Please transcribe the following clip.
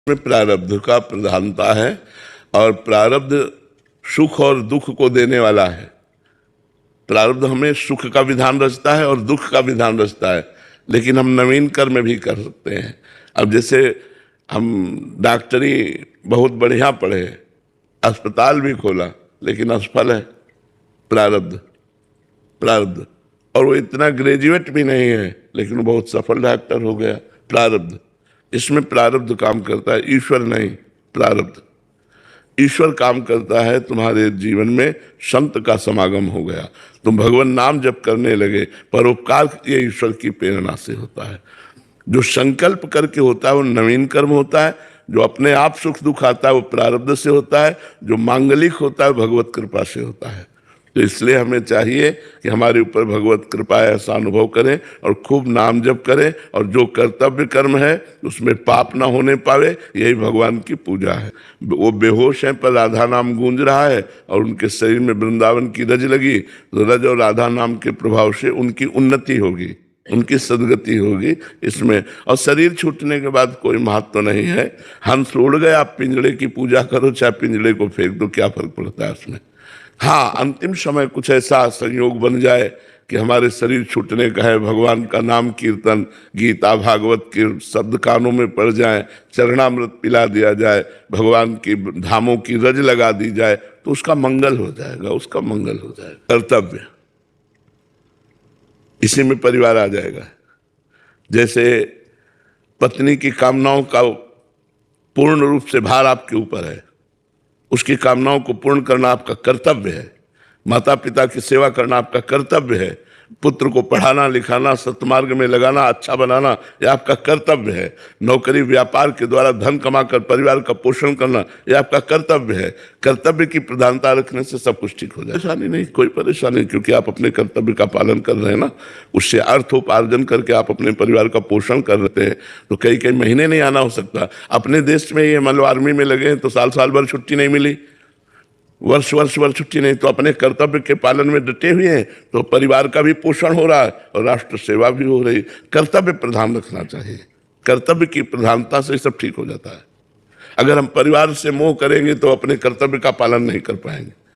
में प्रारब्ध का प्रधानता है और प्रारब्ध सुख और दुख को देने वाला है। प्रारब्ध हमें सुख का विधान रचता है और दुख का विधान रचता है, लेकिन हम नवीन कर्म भी कर सकते हैं। अब जैसे हम डॉक्टरी बहुत बढ़िया पढ़े, अस्पताल भी खोला, लेकिन असफल है, प्रारब्ध। प्रारब्ध। और वो इतना ग्रेजुएट भी नहीं है, लेकिन वो बहुत सफल डॉक्टर हो गया, प्रारब्ध। इसमें प्रारब्ध काम करता है, ईश्वर नहीं, प्रारब्ध। ईश्वर काम करता है, तुम्हारे जीवन में संत का समागम हो गया, तुम भगवान नाम जप करने लगे, परोपकार ये ईश्वर की प्रेरणा से होता है। जो संकल्प करके होता है वो नवीन कर्म होता है, जो अपने आप सुख दुख आता है वो प्रारब्ध से होता है, जो मांगलिक होता है भगवत कृपा से होता है। तो इसलिए हमें चाहिए कि हमारे ऊपर भगवत कृपा ऐसा अनुभव करें और खूब नाम जप करें, और जो कर्तव्य कर्म है उसमें पाप ना होने पावे, यही भगवान की पूजा है। वो बेहोश हैं पर राधा नाम गूंज रहा है और उनके शरीर में वृंदावन की रज लगी, तो रज और राधा नाम के प्रभाव से उनकी उन्नति होगी, उनकी सदगति होगी इसमें। और शरीर छूटने के बाद कोई महत्व नहीं है। हंस उड़ गए, आप पिंजड़े की पूजा करो चाहे पिंजड़े को फेंक दो, क्या फर्क पड़ता है उसमें। हाँ, अंतिम समय कुछ ऐसा संयोग बन जाए कि हमारे शरीर छूटने का है, भगवान का नाम कीर्तन, गीता भागवत के शब्द कानों में पड़ जाए, चरणामृत पिला दिया जाए, भगवान की धामों की रज लगा दी जाए, तो उसका मंगल हो जाएगा, उसका मंगल हो जाएगा। कर्तव्य, इसी में परिवार आ जाएगा। जैसे पत्नी की कामनाओं का पूर्ण रूप से भार आपके ऊपर है, उसकी कामनाओं को पूर्ण करना आपका कर्तव्य है। माता पिता की सेवा करना आपका कर्तव्य है। पुत्र को पढ़ाना लिखाना, सत्मार्ग में लगाना, अच्छा बनाना, यह आपका कर्तव्य है। नौकरी व्यापार के द्वारा धन कमाकर परिवार का पोषण करना, यह आपका कर्तव्य है। कर्तव्य की प्रधानता रखने से सब कुछ ठीक हो जाए। परेशानी नहीं, कोई परेशानी नहीं, क्योंकि आप अपने कर्तव्य का पालन कर रहे हैं ना, उससे अर्थोपार्जन करके आप अपने परिवार का पोषण कर रहे हैं। तो कई कई महीने नहीं आना हो सकता। अपने देश में ये मान लो आर्मी में लगे हैं तो साल साल भर छुट्टी नहीं मिली, वर्ष वर्ष भर छुट्टी नहीं, तो अपने कर्तव्य के पालन में डटे हुए हैं, तो परिवार का भी पोषण हो रहा है और राष्ट्र सेवा भी हो रही। कर्तव्य प्रधान रखना चाहिए, कर्तव्य की प्रधानता से सब ठीक हो जाता है। अगर हम परिवार से मोह करेंगे तो अपने कर्तव्य का पालन नहीं कर पाएंगे।